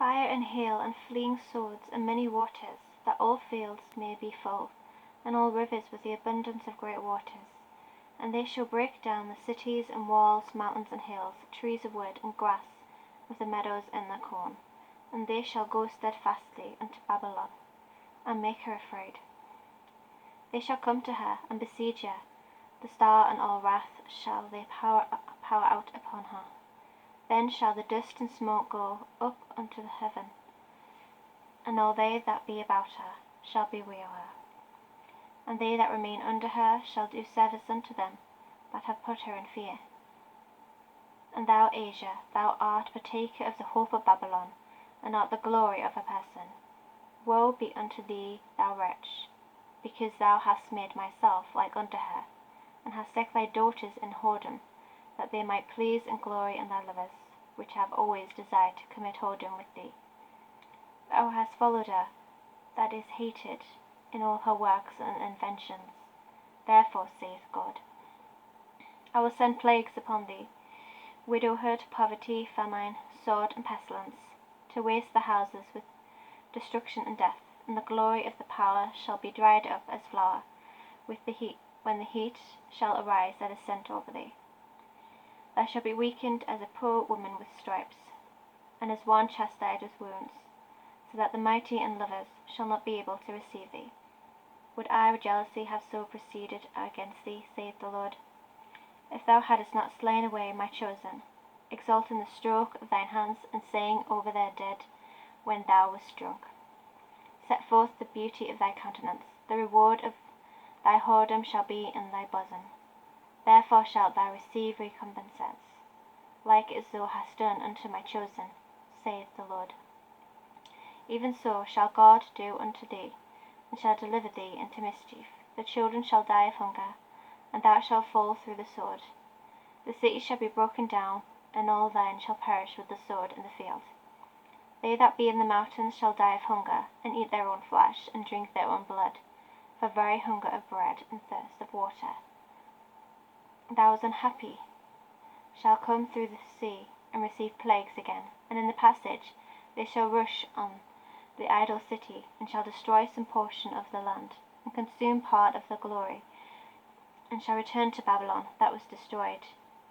fire and hail and fleeing swords and many waters, that all fields may be full, and all rivers with the abundance of great waters. And they shall break down the cities and walls, mountains and hills, trees of wood and grass with the meadows and the corn. And they shall go steadfastly unto Babylon, and make her afraid. They shall come to her and besiege her. The star and all wrath shall they pour out upon her. Then shall the dust and smoke go up unto the heaven, and all they that be about her shall bewail her. And they that remain under her shall do service unto them that have put her in fear. And thou, Asia, thou art partaker of the hope of Babylon, and art the glory of her person. Woe be unto thee, thou wretch, because thou hast made myself like unto her, and hast set thy daughters in whoredom, that they might please and glory in thy lovers, which have always desired to commit whoredom with thee. Thou hast followed her, that is hated in all her works and inventions. Therefore saith God, I will send plagues upon thee, widowhood, poverty, famine, sword, and pestilence, to waste the houses with destruction and death, and the glory of the power shall be dried up as flour with the heat, when the heat shall arise that is sent over thee. Thou shalt be weakened as a poor woman with stripes, and as one chastised with wounds, so that the mighty and lovers shall not be able to receive thee. Would I with jealousy have so proceeded against thee, saith the Lord, if thou hadst not slain away my chosen, exalting the stroke of thine hands, and saying over their dead when thou wast drunk. Set forth the beauty of thy countenance, the reward of thy whoredom shall be in thy bosom. Therefore shalt thou receive recompenses, like as thou hast done unto my chosen, saith the Lord. Even so shall God do unto thee, and shall deliver thee into mischief. The children shall die of hunger, and thou shalt fall through the sword. The city shall be broken down, and all thine shall perish with the sword in the field. They that be in the mountains shall die of hunger, and eat their own flesh, and drink their own blood, for very hunger of bread and thirst of water. Thou unhappy shall come through the sea, and receive plagues again, and in the passage they shall rush on the idle city, and shall destroy some portion of the land, and consume part of the glory, and shall return to Babylon that was destroyed,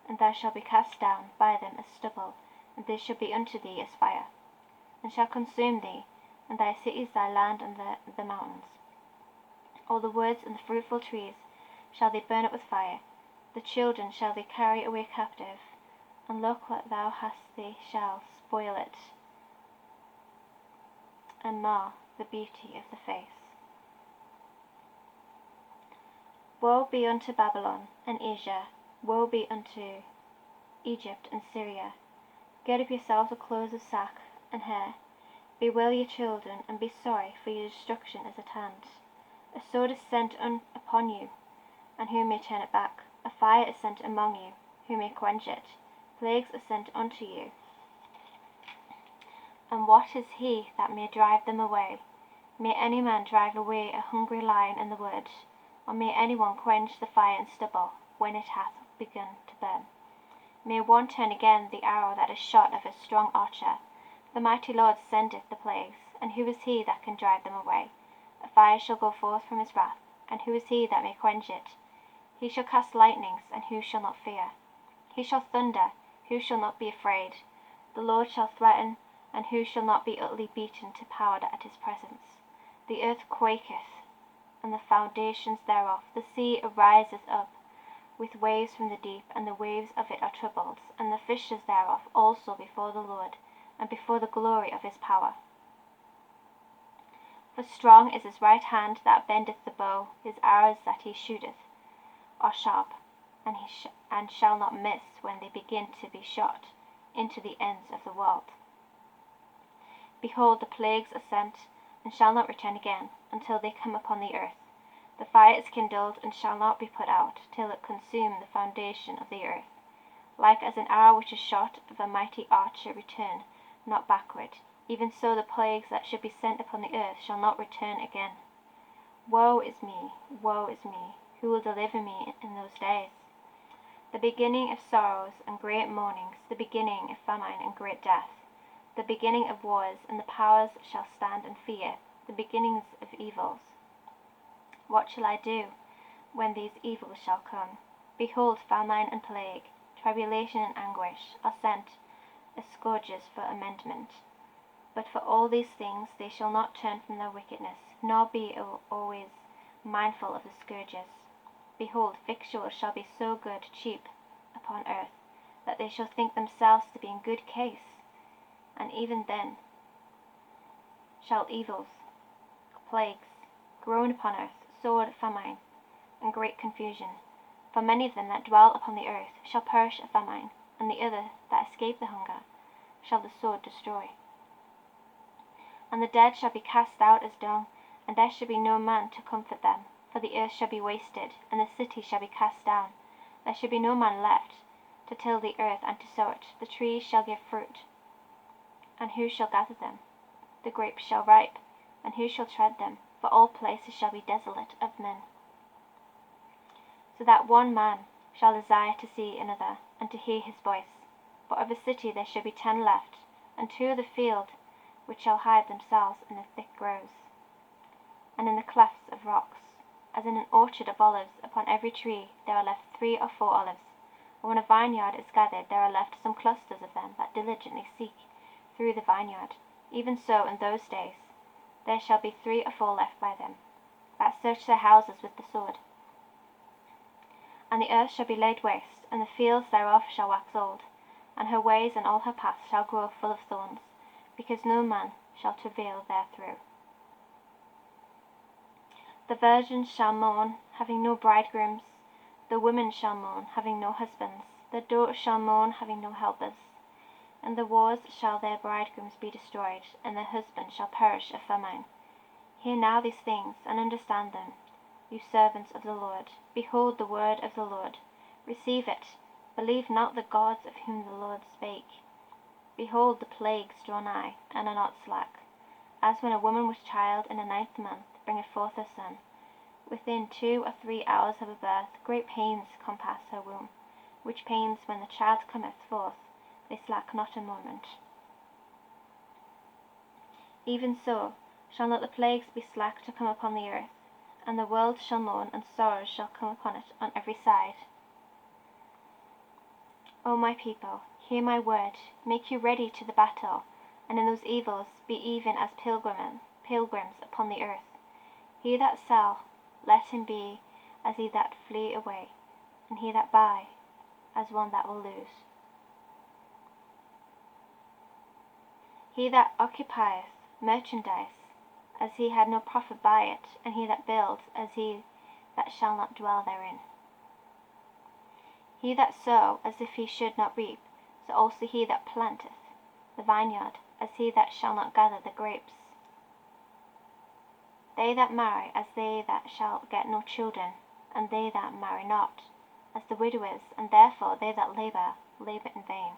and thou shalt be cast down by them as stubble, and they shall be unto thee as fire, and shall consume thee, and thy cities, thy land, and the mountains. All the woods and the fruitful trees shall they burn up with fire. The children shall they carry away captive, and look what thou hast they shall spoil it, and mar the beauty of the face. Woe be unto Babylon and Asia, woe be unto Egypt and Syria. Gird up yourselves with clothes of sack and hair. Bewail your children, and be sorry, for your destruction is at hand. A sword is sent upon you, and who may turn it back? A fire is sent among you, who may quench it? Plagues are sent unto you, and what is he that may drive them away? May any man drive away a hungry lion in the wood, or may any one quench the fire in stubble, when it hath begun to burn? May one turn again the arrow that is shot of a strong archer? The mighty Lord sendeth the plagues, and who is he that can drive them away? A fire shall go forth from his wrath, and who is he that may quench it? He shall cast lightnings, and who shall not fear? He shall thunder, who shall not be afraid? The Lord shall threaten, and who shall not be utterly beaten to powder at his presence? The earth quaketh, and the foundations thereof. The sea ariseth up with waves from the deep, and the waves of it are troubled, and the fishes thereof also before the Lord, and before the glory of his power. For strong is his right hand that bendeth the bow, his arrows that he shooteth are sharp, and shall not miss when they begin to be shot into the ends of the world. Behold, the plagues are sent, and shall not return again, until they come upon the earth. The fire is kindled, and shall not be put out, till it consume the foundation of the earth. Like as an arrow which is shot of a mighty archer return not backward, even so the plagues that should be sent upon the earth shall not return again. Woe is me, woe is me! Who will deliver me in those days? The beginning of sorrows and great mournings, the beginning of famine and great death. the beginning of wars, and the powers shall stand and fear, the beginnings of evils. What shall I do when these evils shall come? Behold, famine and plague, tribulation and anguish are sent as scourges for amendment. But for all these things they shall not turn from their wickedness, nor be always mindful of the scourges. Behold, victuals shall be so good, cheap upon earth, that they shall think themselves to be in good case, and even then shall evils, plagues, groan upon earth, sword, famine, and great confusion. For many of them that dwell upon the earth shall perish of famine, and the other that escape the hunger shall the sword destroy. And the dead shall be cast out as dung, and there shall be no man to comfort them. For the earth shall be wasted, and the city shall be cast down. There shall be no man left to till the earth and to sow it. The trees shall give fruit, and who shall gather them? The grapes shall ripe, and who shall tread them? For all places shall be desolate of men. So that one man shall desire to see another, and to hear his voice. But of a city there shall be 10 left, and 2 of the field, which shall hide themselves in the thick groves, and in the clefts of rocks. As in an orchard of olives, upon every tree there are left 3 or 4 olives. And when a vineyard is gathered, there are left some clusters of them that diligently seek through the vineyard. Even so in those days there shall be 3 or 4 left by them, that search their houses with the sword. And the earth shall be laid waste, and the fields thereof shall wax old, and her ways and all her paths shall grow full of thorns, because no man shall travail therethrough. The virgins shall mourn, having no bridegrooms. The women shall mourn, having no husbands. The daughters shall mourn, having no helpers. In the wars shall their bridegrooms be destroyed, and their husbands shall perish of famine. Hear now these things, and understand them, you servants of the Lord. Behold the word of the Lord. Receive it. Believe not the gods of whom the Lord spake. Behold, the plagues draw nigh, and are not slack, as when a woman with child in the 9th month bringeth forth her son. Within 2 or 3 hours of her birth great pains compass her womb, which pains when the child cometh forth, they slack not a moment. Even so shall not the plagues be slack to come upon the earth, and the world shall mourn, and sorrows shall come upon it on every side. O my people, hear my word, make you ready to the battle, and in those evils be even as pilgrims upon the earth. He that sell, let him be as he that flee away, and he that buy, as one that will lose. He that occupieth merchandise, as he had no profit by it, and he that builds, as he that shall not dwell therein. He that sow, as if he should not reap, so also he that planteth the vineyard, as he that shall not gather the grapes. They that marry, as they that shall get no children, and they that marry not, as the widow is, and therefore they that labour, labour in vain.